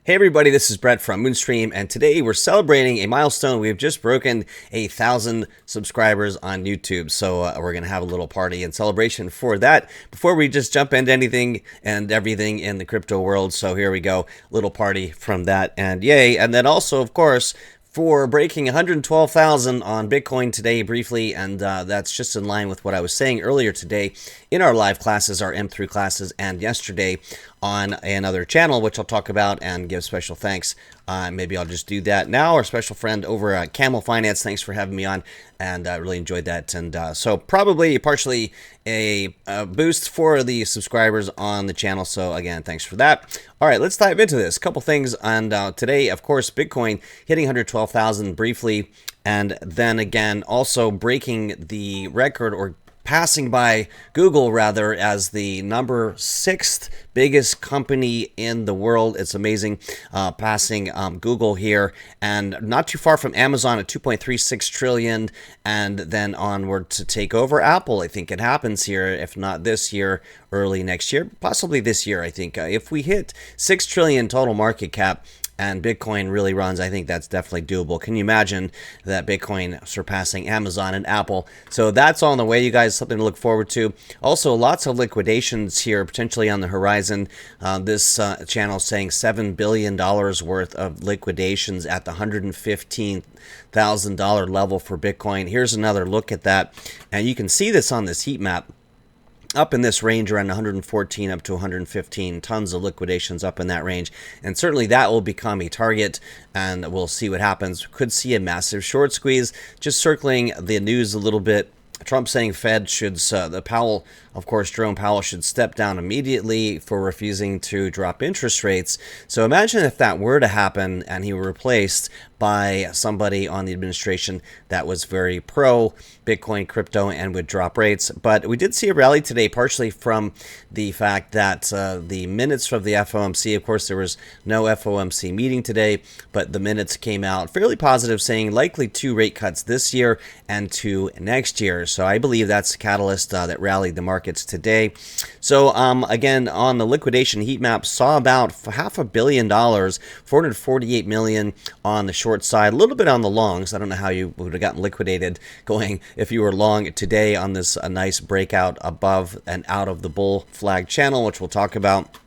Hey everybody, this is Brett from Moonstream, and today we're celebrating a milestone. We've just broken 1,000 subscribers on YouTube, so we're going to have a little party and celebration for that. Before we just jump into anything and everything in the crypto world, so here we go, little party from that, and yay. And then also, of course, for breaking 112,000 on Bitcoin today briefly, and that's just in line with what I was saying earlier today in our live classes, our M3 classes, and yesterday on another channel, which I'll talk about and give special thanks. Maybe I'll just do that now. Our special friend over at Camel Finance, thanks for having me on, and I really enjoyed that. And so probably partially a boost for the subscribers on the channel. So again, thanks for that. All right, let's dive into this. A couple things. And today, of course, Bitcoin hitting 112,000 briefly, and then again also breaking the record, or passing by Google rather, as the number 6th biggest company in the world. It's amazing, passing Google here, and not too far from Amazon at 2.36 trillion, and then onward to take over Apple. I think it happens here, if not this year, early next year, possibly this year. I think if we hit 6 trillion total market cap and Bitcoin really runs, I think that's definitely doable. Can you imagine that Bitcoin surpassing Amazon and Apple? So that's on the way, you guys, something to look forward to. Also, lots of liquidations here potentially on the horizon. This channel is saying $7 billion worth of liquidations at the $115,000 level for Bitcoin. Here's another look at that. And you can see this on this heat map. Up in this range around 114 up to 115, tons of liquidations up in that range, and certainly that will become a target, and we'll see what happens. Could see a massive short squeeze. Just circling the news a little bit, Trump saying Fed should, the Powell, of course, Jerome Powell should step down immediately for refusing to drop interest rates. So imagine if that were to happen and he were replaced by somebody on the administration that was very pro Bitcoin, crypto, and would drop rates. But we did see a rally today, partially from the fact that the minutes of the FOMC, of course, there was no FOMC meeting today, but the minutes came out fairly positive, saying likely 2 rate cuts this year and 2 next year. So I believe that's the catalyst that rallied the markets today. So again, on the liquidation heat map, saw about $500 million, 448 million on the short side, a little bit on the longs. I don't know how you would have gotten liquidated going if you were long today on this nice breakout above and out of the bull flag channel, which we'll talk about.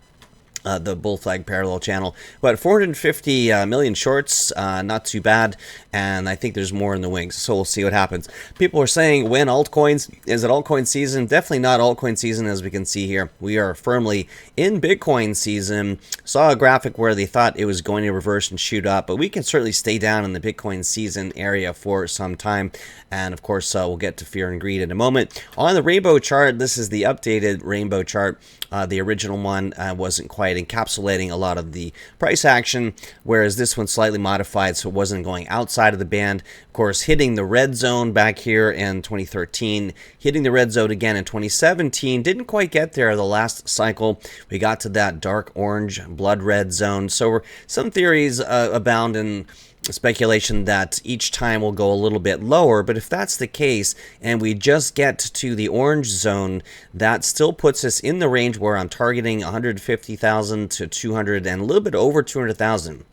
The bull flag parallel channel, but 450 million shorts, not too bad, and I think there's more in the wings, so we'll see what happens. People are saying, when altcoins, is it altcoin season? Definitely not altcoin season, as we can see here. We are firmly in Bitcoin season. Saw a graphic where they thought it was going to reverse and shoot up, but we can certainly stay down in the Bitcoin season area for some time, and of course we'll get to fear and greed in a moment. On the rainbow chart, this is the updated rainbow chart. The original one wasn't quite encapsulating a lot of the price action, whereas this one's slightly modified, so it wasn't going outside of the band. Of course, hitting the red zone back here in 2013, hitting the red zone again in 2017, didn't quite get there the last cycle. We got to that dark orange, blood red zone. So some theories abound in speculation that each time will go a little bit lower, but if that's the case and we just get to the orange zone, that still puts us in the range where I'm targeting 150,000 to 200 and a little bit over 200,000.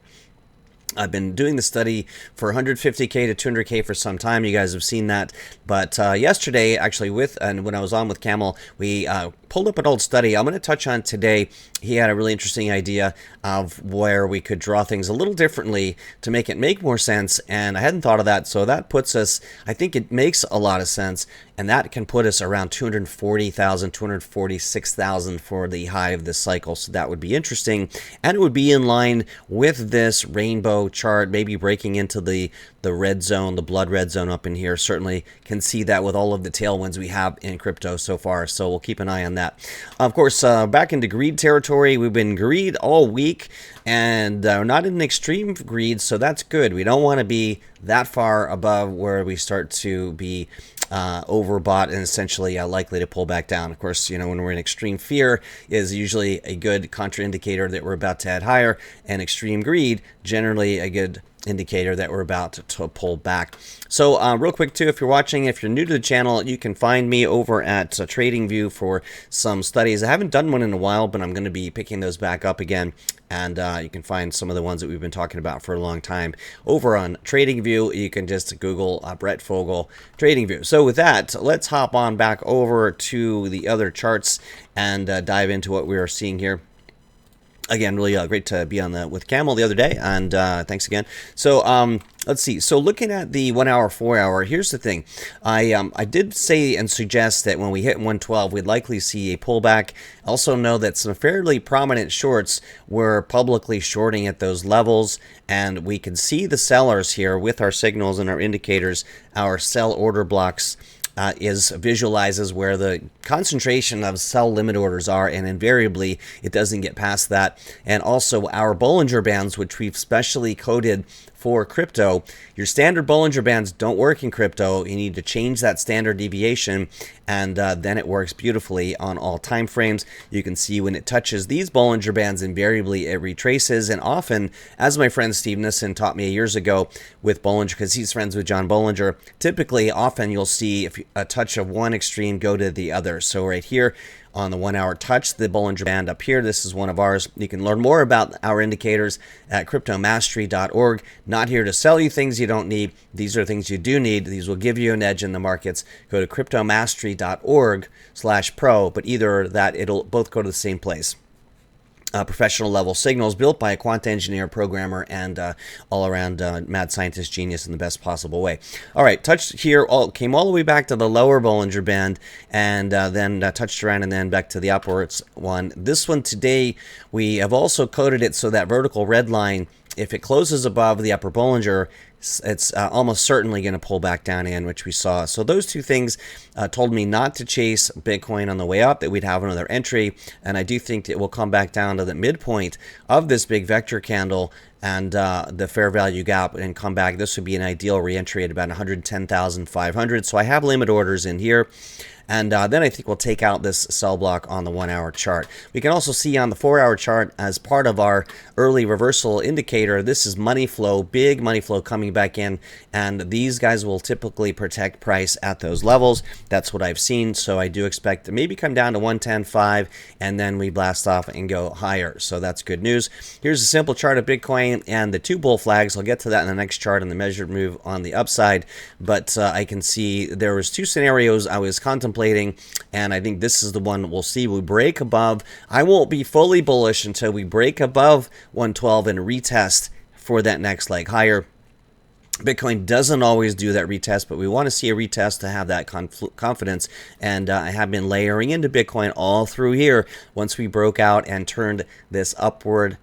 I've been doing the study for 150K to 200K for some time. You guys have seen that. But yesterday, actually, when I was on with Camel, we pulled up an old study I'm going to touch on today. He had a really interesting idea of where we could draw things a little differently to make it make more sense, and I hadn't thought of that. So that puts us, I think it makes a lot of sense, and that can put us around 240,000, 246,000 for the high of this cycle. So that would be interesting, and it would be in line with this rainbow chart, maybe breaking into the red zone, the blood red zone up in here. Certainly can see that with all of the tailwinds we have in crypto so far, so we'll keep an eye on that. Of course, back into greed territory. We've been greed all week, and not in extreme greed, so that's good. We don't want to be that far above where we start to be overbought and essentially likely to pull back down. Of course, you know, when we're in extreme fear is usually a good contraindicator that we're about to head higher, and extreme greed generally a good indicator that we're about to pull back. So real quick too, if you're watching, if you're new to the channel, you can find me over at TradingView for some studies. I haven't done one in a while, but I'm going to be picking those back up again. And you can find some of the ones that we've been talking about for a long time over on TradingView. You can just Google Brett Fogle TradingView. So with that, let's hop on back over to the other charts and dive into what we are seeing here. Again, really great to be on with Camel the other day, and thanks again. So let's see. So looking at the 1 hour, 4 hour, here's the thing. I did say and suggest that when we hit 112, we'd likely see a pullback. Also know that some fairly prominent shorts were publicly shorting at those levels, and we can see the sellers here with our signals and our indicators, our sell order blocks. Visualizes where the concentration of sell limit orders are, and invariably it doesn't get past that. And also our Bollinger Bands, which we've specially coded for crypto. Your standard Bollinger Bands don't work in crypto. You need to change that standard deviation, and then it works beautifully on all time frames. You can see when it touches these Bollinger Bands, invariably it retraces, and often, as my friend Steve Nissen taught me years ago with Bollinger, because he's friends with John Bollinger, typically often you'll see if a touch of one extreme go to the other. So right here on the 1 hour touch, the Bollinger Band up here, this is one of ours. You can learn more about our indicators at cryptomastery.org. Not here to sell you things you don't need. These are things you do need. These will give you an edge in the markets. Go to cryptomastery.org/pro, but either that, it'll both go to the same place. Professional level signals built by a quant engineer, programmer, and all around mad scientist genius in the best possible way. All right, touched here, came all the way back to the lower Bollinger Band, and then touched around and then back to the upwards one. This one today, we have also coded it so that vertical red line, if it closes above the upper Bollinger, it's almost certainly going to pull back down in, which we saw. So those two things told me not to chase Bitcoin on the way up, that we'd have another entry, and I do think it will come back down to the midpoint of this big vector candle and the fair value gap and come back. This would be an ideal re-entry at about 110,500. So I have limit orders in here. And then I think we'll take out this sell block on the 1 hour chart. We can also see on the 4 hour chart, as part of our early reversal indicator, this is money flow, big money flow coming back in. And these guys will typically protect price at those levels. That's what I've seen. So I do expect to maybe come down to 110.5 and then we blast off and go higher. So that's good news. Here's a simple chart of Bitcoin and the two bull flags. I'll get to that in the next chart on the measured move on the upside. But I can see there was two scenarios I was contemplating, and I think this is the one we'll see. We break above. I won't be fully bullish until we break above 112 and retest for that next leg higher. Bitcoin doesn't always do that retest, but we want to see a retest to have that confidence. And I have been layering into Bitcoin all through here once we broke out and turned this upper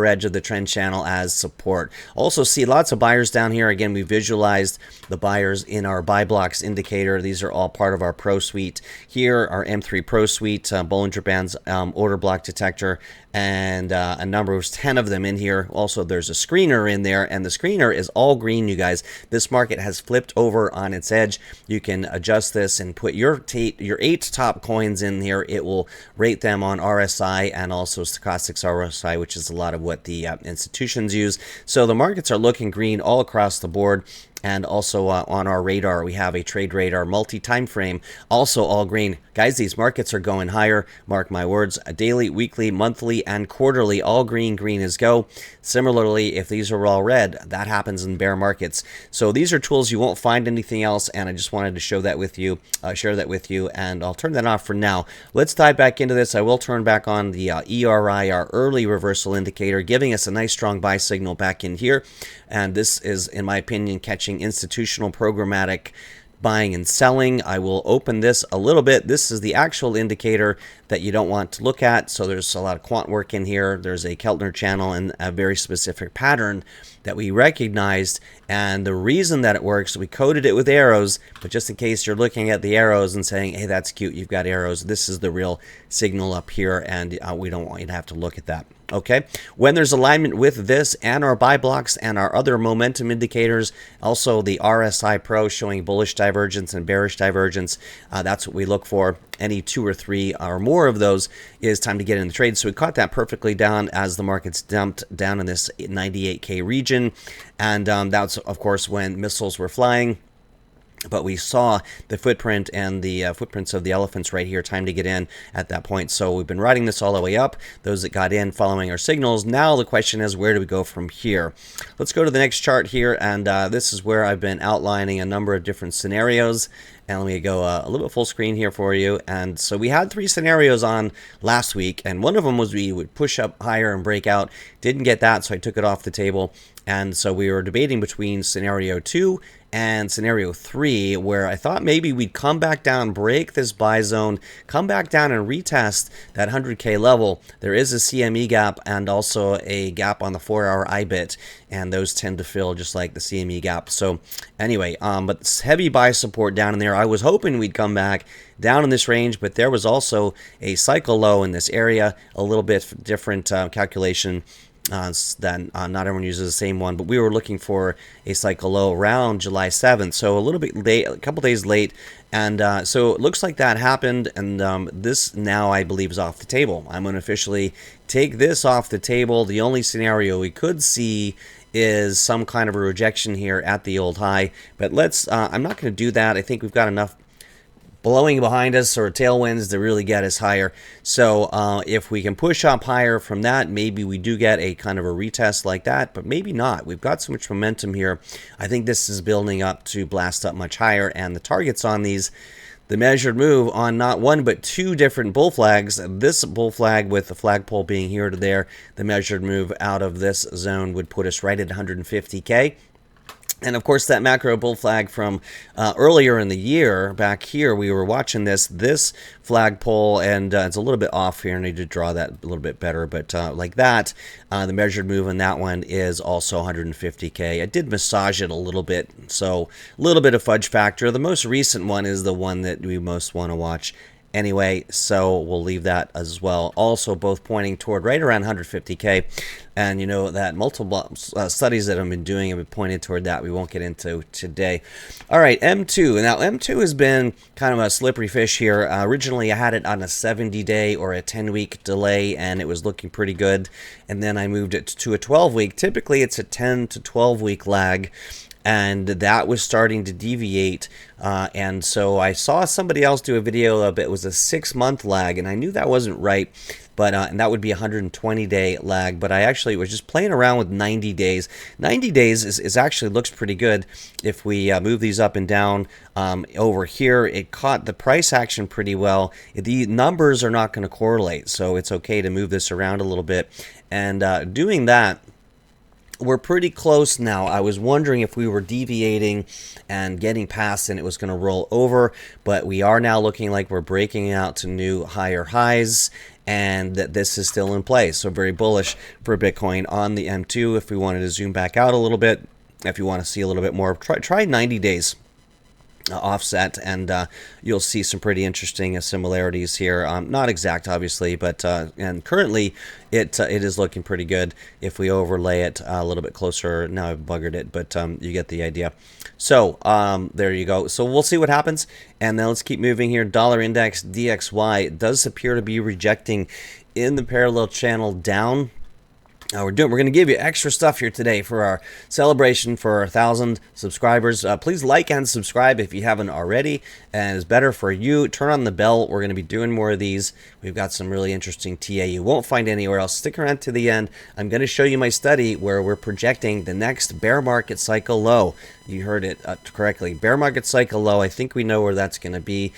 edge of the trend channel as support. Also see lots of buyers down here. Again, we visualized the buyers in our buy blocks indicator. These are all part of our Pro Suite. Here, our M3 Pro Suite, Bollinger Bands order block detector, and a number of 10 of them in here. Also, there's a screener in there, and the screener is all green, you guys. This market has flipped over on its edge. You can adjust this and put your 8 top coins in here. It will rate them on RSI and also stochastics RSI, which is a lot of what the institutions use. So the markets are looking green all across the board. And also on our radar, we have a trade radar multi-time frame, also all green. Guys, these markets are going higher. Mark my words. A daily, weekly, monthly, and quarterly, all green. Green is go. Similarly, if these are all red, that happens in bear markets. So these are tools you won't find anything else, and I just wanted to show that with you, share that with you, and I'll turn that off for now. Let's dive back into this. I will turn back on the ERI, our early reversal indicator, giving us a nice strong buy signal back in here. And this is, in my opinion, catching institutional programmatic buying and selling. I will open this a little bit. This is the actual indicator that you don't want to look at. So there's a lot of quant work in here. There's a Keltner channel and a very specific pattern that we recognized. And the reason that it works, we coded it with arrows, but just in case you're looking at the arrows and saying, hey, that's cute, you've got arrows, this is the real signal up here, and we don't want you to have to look at that. Okay, when there's alignment with this and our buy blocks and our other momentum indicators, also the RSI Pro showing bullish divergence and bearish divergence, that's what we look for. any 2 or 3 or more of those is time to get in the trade. So we caught that perfectly down as the markets dumped down in this 98K region. And that's, of course, when missiles were flying. But we saw the footprint and the footprints of the elephants right here. Time to get in at that point. So we've been riding this all the way up. Those that got in following our signals. Now the question is, where do we go from here? Let's go to the next chart here. And this is where I've been outlining a number of different scenarios. And let me go a little bit full screen here for you. And so we had 3 scenarios on last week. And one of them was we would push up higher and break out. Didn't get that, so I took it off the table. And so we were debating between scenario 2 and scenario 3, where I thought maybe we'd come back down, break this buy zone, come back down and retest that 100K level. There is a CME gap and also a gap on the 4-hour IBIT, and those tend to fill just like the CME gap. So anyway, but it's heavy buy support down in there. I was hoping we'd come back down in this range, but there was also a cycle low in this area, a little bit different calculation. That not everyone uses the same one, but we were looking for a cycle low around July 7th, so a little bit late, a couple days late, and so it looks like that happened, and this now I believe is off the table. I'm going to officially take this off the table. The only scenario we could see is some kind of a rejection here at the old high, but let's I'm not going to do that. I think we've got enough blowing behind us or tailwinds to really get us higher. So if we can push up higher from that, maybe we do get a kind of a retest like that, but maybe not. We've got so much momentum here. I think this is building up to blast up much higher, and the targets on these, the measured move on not 1 but 2 different bull flags. This bull flag with the flagpole being here to there, the measured move out of this zone would put us right at 150K. And of course, that macro bull flag from earlier in the year, back here, we were watching this flagpole, and it's a little bit off here. I need to draw that a little bit better, but like that, the measured move on that one is also 150K. I did massage it a little bit, so a little bit of fudge factor. The most recent one is the one that we most want to watch anyway, so we'll leave that as well. Also both pointing toward right around 150K, and you know that multiple studies that I've been doing have been pointed toward that. We won't get into today. All right, M2. Now M2 has been kind of a slippery fish here. Originally I had it on a 70-day or a 10-week delay, and it was looking pretty good, and then I moved it to a 12-week. Typically it's a 10 to 12-week lag, and that was starting to deviate, and so I saw somebody else do a video of it was a 6-month lag, and I knew that wasn't right, but and that would be a 120-day lag, but I actually was just playing around with 90 days. 90 days is actually looks pretty good. If we move these up and down over here, it caught the price action pretty well. The numbers are not going to correlate, so it's okay to move this around a little bit, and doing that, we're pretty close now. I was wondering if we were deviating and getting past and it was going to roll over, but we are now looking like we're breaking out to new higher highs, and that this is still in place. So very bullish for Bitcoin on the M2. If we wanted to zoom back out a little bit, if you want to see a little bit more, try 90 days. Offset, and you'll see some pretty interesting similarities here. Not exact, obviously, but and currently it is looking pretty good. If we overlay it a little bit closer, now I've buggered it, but you get the idea. So there you go. So we'll see what happens, and then let's keep moving here. Dollar index DXY does appear to be rejecting in the parallel channel down. We're going to give you extra stuff here today for our celebration for our 1,000 subscribers. Please like and subscribe if you haven't already, and it's better for you. Turn on the bell. We're going to be doing more of these. We've got some really interesting TA you won't find anywhere else. Stick around to the end. I'm going to show you my study where we're projecting the next bear market cycle low. You heard it correctly. Bear market cycle low. I think we know where that's going to be.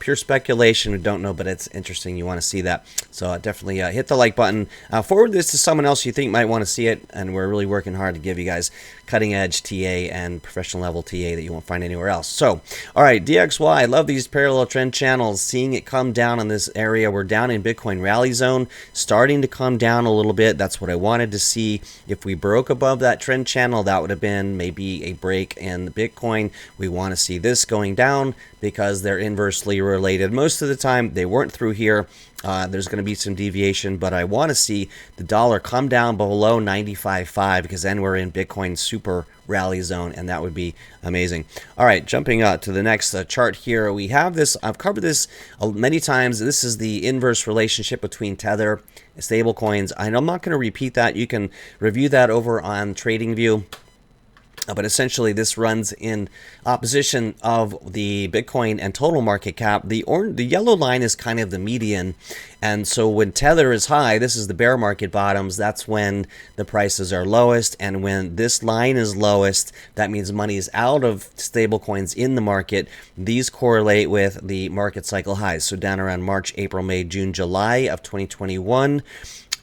Pure speculation. We don't know, but it's interesting. You want to see that. So definitely hit the like button. Forward this to someone else you think might want to see it. And we're really working hard to give you guys cutting edge TA and professional level TA that you won't find anywhere else. So, all right, DXY. I love these parallel trend channels. Seeing it come down in this area. We're down in Bitcoin rally zone. Starting to come down a little bit. That's what I wanted to see. If we broke above that trend channel, that would have been maybe a break in Bitcoin. We want to see this going down because they're inversely roughly related. Most of the time, they weren't through here. There's going to be some deviation, but I want to see the dollar come down below 95.5 because then we're in Bitcoin super rally zone, and that would be amazing. All right, jumping to the next chart here, we have this. I've covered this many times. This is the inverse relationship between Tether and stable coins. I'm not going to repeat that. You can review that over on TradingView. But essentially, this runs in opposition of the Bitcoin and total market cap. The yellow line is kind of the median. And so when Tether is high, this is the bear market bottoms, that's when the prices are lowest. And when this line is lowest, that means money is out of stable coins in the market. These correlate with the market cycle highs. So down around March, April, May, June, July of 2021.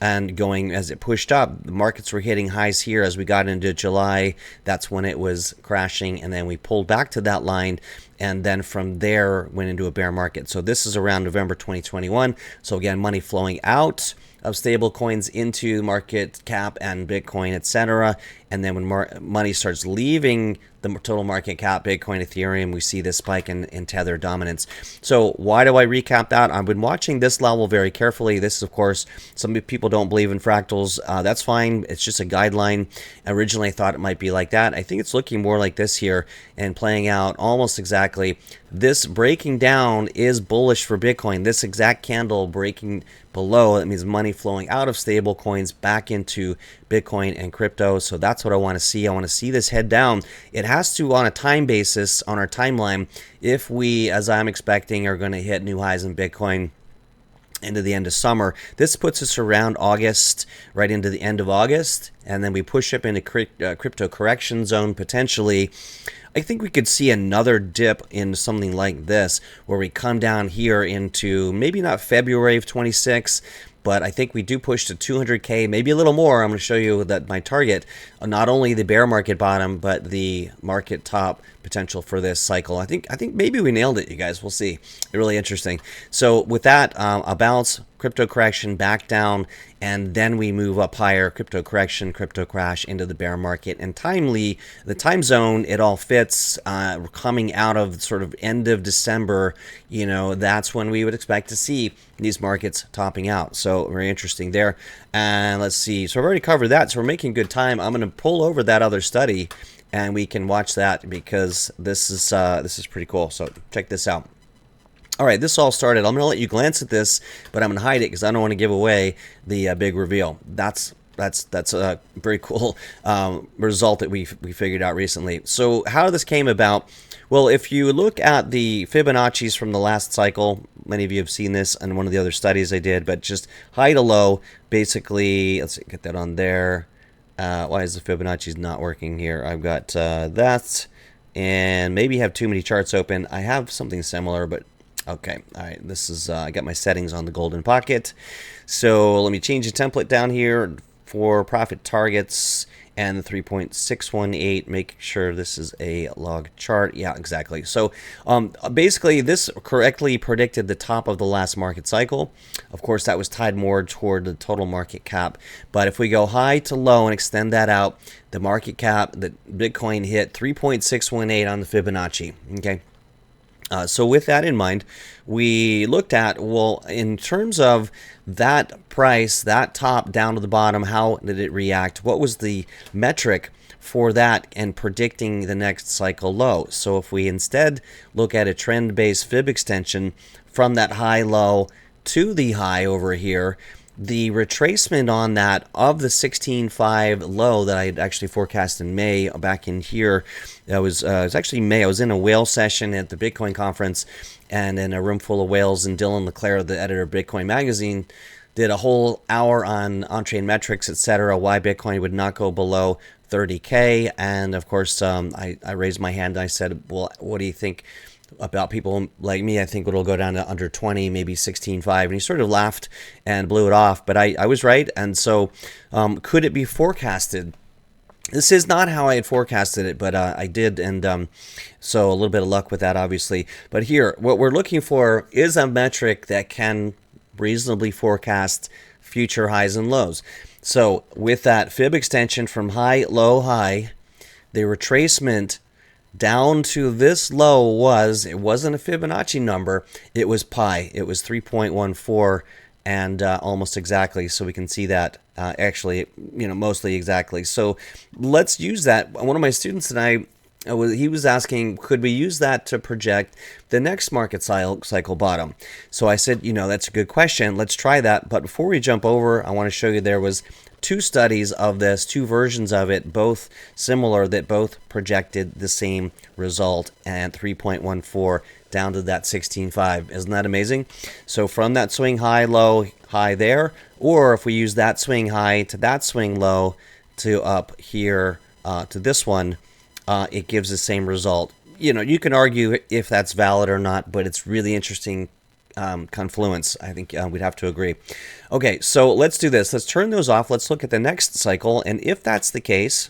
And going as it pushed up, the markets were hitting highs here as we got into July. That's when it was crashing, and then we pulled back to that line, and then from there went into a bear market. So this is around November 2021. So again, money flowing out of stable coins into market cap and Bitcoin, etc. And then when money starts leaving the total market cap, Bitcoin, Ethereum, we see this spike in Tether dominance. So why do I recap that? I've been watching this level very carefully. This, of course, some people don't believe in fractals. That's fine. It's just a guideline. Originally, I thought it might be like that. I think it's looking more like this here and playing out almost exactly. This breaking down is bullish for Bitcoin. This exact candle breaking below, that means money flowing out of stable coins back into Bitcoin and crypto. So that's what I want to see. I want to see this head down. It has to, on a time basis, on our timeline, if we, as I'm expecting, are going to hit new highs in Bitcoin into the end of summer. This puts us around August, right into the end of August, and then we push up into crypto correction zone potentially. I think we could see another dip in something like this, where we come down here into maybe not February of 26, but I think we do push to 200K, maybe a little more. I'm going to show you that my target, not only the bear market bottom, but the market top potential for this cycle. I think maybe we nailed it, you guys. We'll see. Really interesting. So with that, a bounce, crypto correction back down, and then we move up higher, crypto correction, crypto crash into the bear market. And timely, the time zone, it all fits. We're coming out of sort of end of December, you know, that's when we would expect to see these markets topping out. So very interesting there. And let's see. So I've already covered that. So we're making good time. I'm going to pull over that other study, and we can watch that because this is pretty cool. So check this out. All right, this all started. I'm going to let you glance at this, but I'm going to hide it because I don't want to give away the big reveal. That's a very cool result that we figured out recently. So how this came about? Well, if you look at the Fibonacci's from the last cycle, many of you have seen this in one of the other studies I did, but just high to low, basically. Let's get that on there. Why is the Fibonacci's not working here? I've got that, and maybe have too many charts open. I have something similar, but okay. All right, this is I got my settings on the golden pocket. So let me change the template down here for profit targets and the 3.618. Make sure this is a log chart. Yeah, exactly. So basically, this correctly predicted the top of the last market cycle. Of course, that was tied more toward the total market cap. But if we go high to low and extend that out, the market cap, the Bitcoin hit 3.618 on the Fibonacci. Okay. So with that in mind, we looked at, well, in terms of that price, that top down to the bottom, how did it react? What was the metric for that and predicting the next cycle low? So if we instead look at a trend-based fib extension from that high low to the high over here, the retracement on that of the 16.5 low that I had actually forecast in May back in here, it was actually May. I was in a whale session at the Bitcoin conference, and in a room full of whales, and Dylan LeClaire, the editor of Bitcoin Magazine, did a whole hour on on-chain metrics, etc., why Bitcoin would not go below 30K. And of course, I raised my hand and I said, well, what do you think about people like me? I think it'll go down to under 20, maybe 16.5. And he sort of laughed and blew it off. But I was right. And so could it be forecasted? This is not how I had forecasted it, but I did. And so a little bit of luck with that, obviously. But here, what we're looking for is a metric that can reasonably forecast future highs and lows. So with that fib extension from high, low, high, the retracement down to this low it wasn't a Fibonacci number, it was pi. It was 3.14 and almost exactly. So we can see that actually, mostly exactly. So let's use that. One of my students and I, he was asking, could we use that to project the next market cycle bottom? So I said, that's a good question. Let's try that. But before we jump over, I want to show you there was two studies of this, two versions of it, both similar, that both projected the same result and 3.14 down to that 16.5. Isn't that amazing? So from that swing high, low, high there, or if we use that swing high to that swing low to up here to this one, it gives the same result. You can argue if that's valid or not, but it's really interesting confluence. I think we'd have to agree. Okay, so let's do this. Let's turn those off. Let's look at the next cycle. And if that's the case,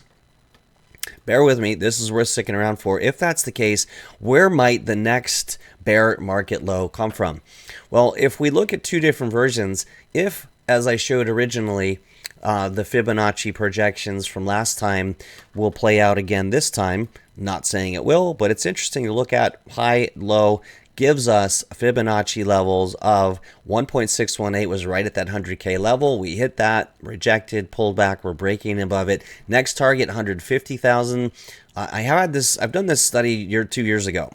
bear with me, this is worth sticking around for. If that's the case, where might the next bear market low come from? Well, if we look at two different versions, if, as I showed originally, the Fibonacci projections from last time will play out again this time. Not saying it will, but it's interesting to look at. High, low gives us Fibonacci levels of 1.618 was right at that 100K level. We hit that, rejected, pulled back. We're breaking above it. Next target, 150,000. I've done this study 2 years ago.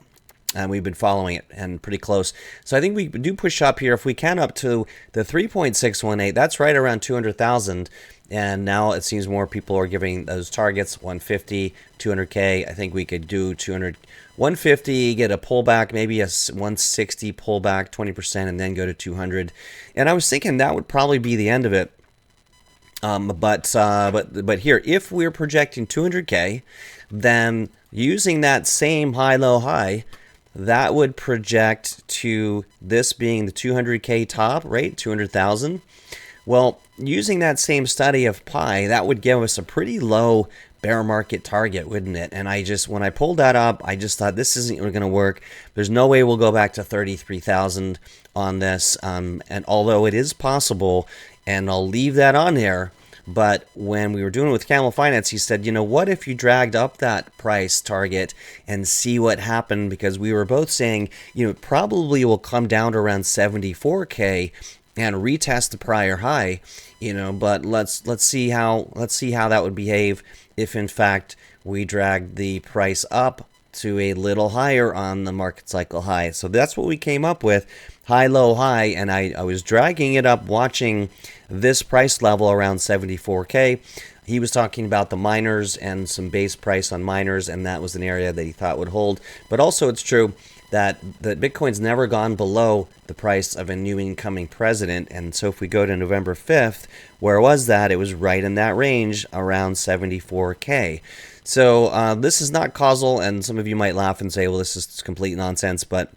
And we've been following it and pretty close. So I think we do push up here. If we can up to the 3.618, that's right around 200,000. And now it seems more people are giving those targets, 150, 200K. I think we could do 200, 150, get a pullback, maybe a 160 pullback, 20%, and then go to 200. And I was thinking that would probably be the end of it. But here, if we're projecting 200K, then using that same high, low, high, that would project to this being the 200K top, right? 200,000. Well, using that same study of pi, that would give us a pretty low bear market target, wouldn't it? And when I pulled that up, I just thought this isn't going to work. There's no way we'll go back to 33,000 on this. And although it is possible, and I'll leave that on there, but when we were doing it with Camel Finance, he said, what if you dragged up that price target and see what happened? Because we were both saying, it probably will come down to around 74K and retest the prior high, but let's see how that would behave if in fact we drag the price up to a little higher on the market cycle high. So that's what we came up with, high, low, high, and I was dragging it up, watching this price level around 74K. He was talking about the miners and some base price on miners, and that was an area that he thought would hold. But also it's true that Bitcoin's never gone below the price of a new incoming president. And so if we go to November 5th, where was that? It was right in that range, around 74K. So this is not causal, and some of you might laugh and say, well, this is complete nonsense, but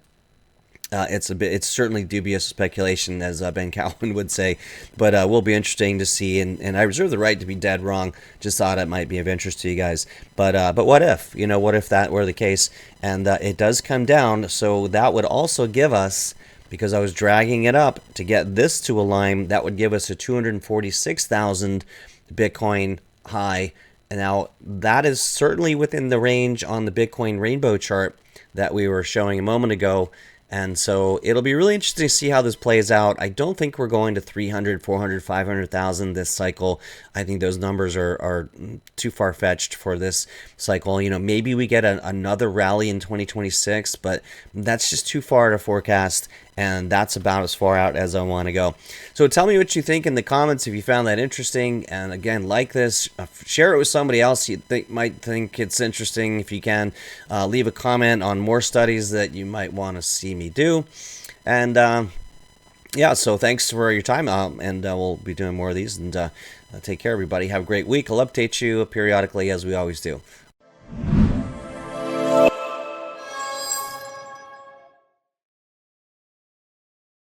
it's certainly dubious speculation, as Ben Cowan would say, but will be interesting to see. And I reserve the right to be dead wrong. Just thought it might be of interest to you guys. But what if? What if that were the case? And it does come down. So that would also give us, because I was dragging it up to get this to align, that would give us a 246,000 Bitcoin high. And now that is certainly within the range on the Bitcoin rainbow chart that we were showing a moment ago. And so it'll be really interesting to see how this plays out. I don't think we're going to 300, 400, 500,000 this cycle. I think those numbers are too far-fetched for this cycle. Maybe we get another rally in 2026, but that's just too far to forecast, and that's about as far out as I want to go. So tell me what you think in the comments if you found that interesting. And again, like this, share it with somebody else you might think it's interesting. If you can, leave a comment on more studies that you might want to see me do. And yeah, so thanks for your time, and we'll be doing more of these. And take care, everybody. Have a great week. I'll update you periodically, as we always do.